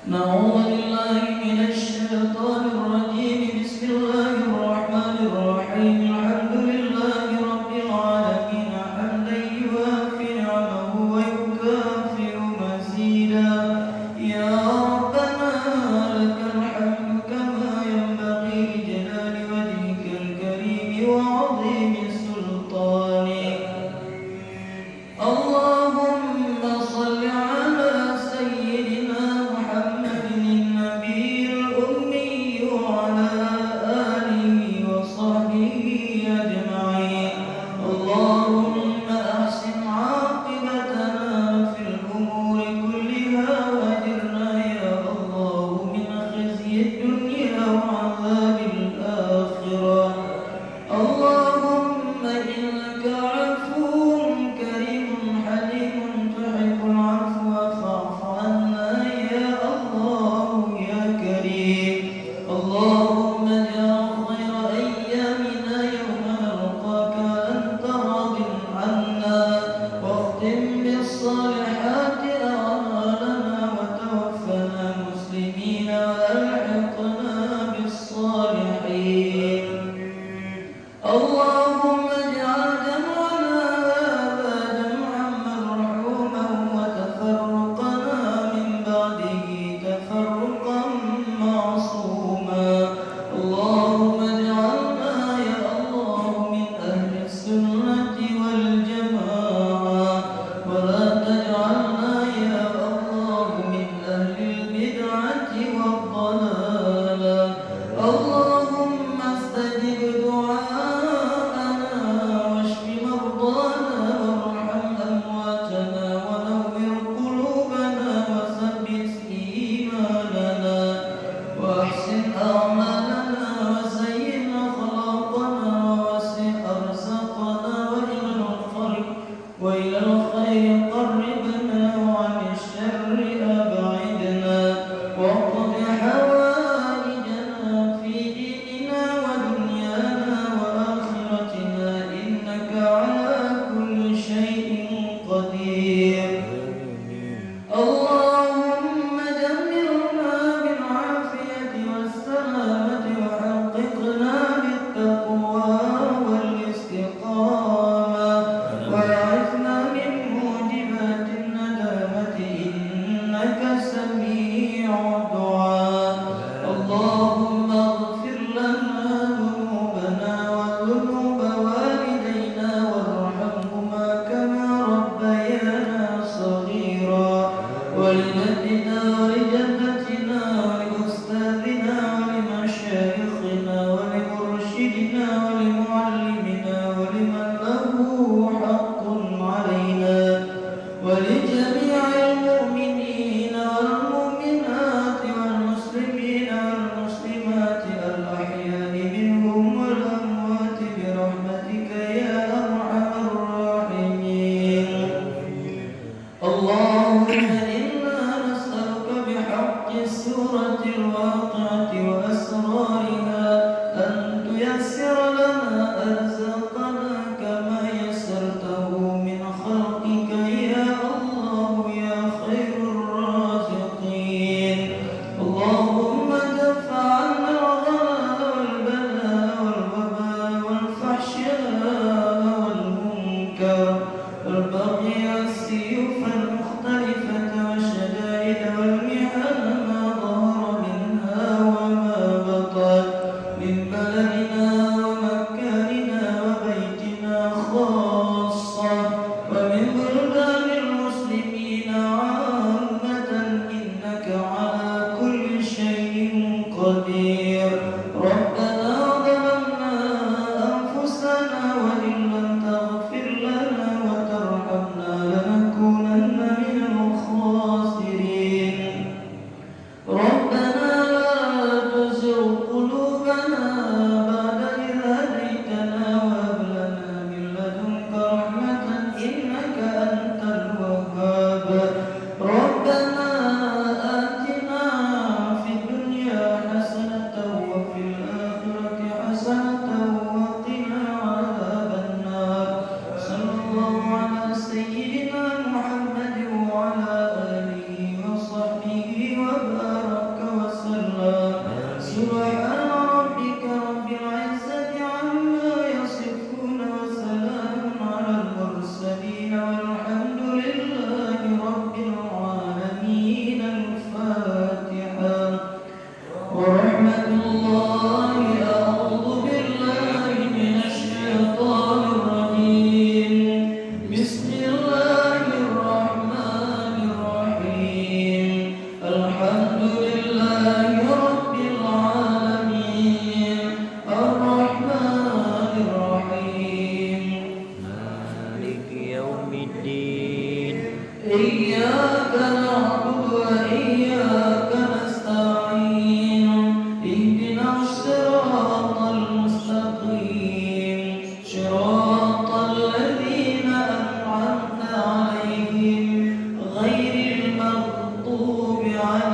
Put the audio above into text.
نعوذ بالله من الشيطان الرجيم. بسم الله الرحمن الرحيم. الحمد لله رب العالمين حمدا يوافي نعمه ويكافئ مزيدا. يا ربنا لك الحمد كما ينبغي لجلال وجهك الكريم وعظيم سلطانك. اللهم صل على سيدنا محمد النبي الأمي وعلى آله وصحبه أجمعين. اللهم أحسن عاقبتنا في الأمور كلها وأجرنا يا الله من خزي الدنيا وعذاب الآخرة. اللهم إنك عفو كريم حليم تحب العفو فاعف عنا يا الله يا كريم. اللهم اجعل خير أيامنا يوم نلقاك وأنت راض عنا، واختم بالصالحات أعمالنا وتوفنا مسلمين وألحقنا بالصالحين. اللهم اجعل جمعنا هذا جمعا مرحوما وتفرقنا من بعده تفرقا معصوما. اللهم اجعلنا يا الله من أهل السنة والجماعة، ولا تجعلنا يا الله من أهل البدعة والضلالة. اللهم استجب دعاءنا واشف مرضانا وارحم أمواتنا ونور قلوبنا وثبت إيماننا وأحسن أعمالنا وزين أخلاقنا ووسع أرزاقنا وإلى الخير قربنا وعن الشر أبعدنا، واقض حوائجنا في ديننا ودنيانا وآخرتنا إنك على كل شيء قدير. اللهم جملنا بالعافية والسلامة وحققنا بالتقوى والاستقامة وأعذنا من موجبات الندامة إنك سميع الدعاء. اللهم اغفر لنا ذنوبنا وذنوب والدينا وارحمهما كما ربيانا صغيرا، ولجدنا ولجدتنا ولأستاذنا ولمشايخنا ولمرشدنا ولمعلمنا ولمن له حق علينا، ولجميع المؤمنين والمؤمنات والمسلمين والمسلمات الأحياء منهم والأموات برحمتك يا أرحم الراحمين. اللهم إنا نسألك بحق السورة الواقعة وأسرارها أن تيسر لنا أرزاقنا كما يسرته من خلقك يا الله إياك نعبد وإياك نستعين اهدنا الصراط المستقيم صراط الذين أنعمت عليهم غير المغضوب عليهم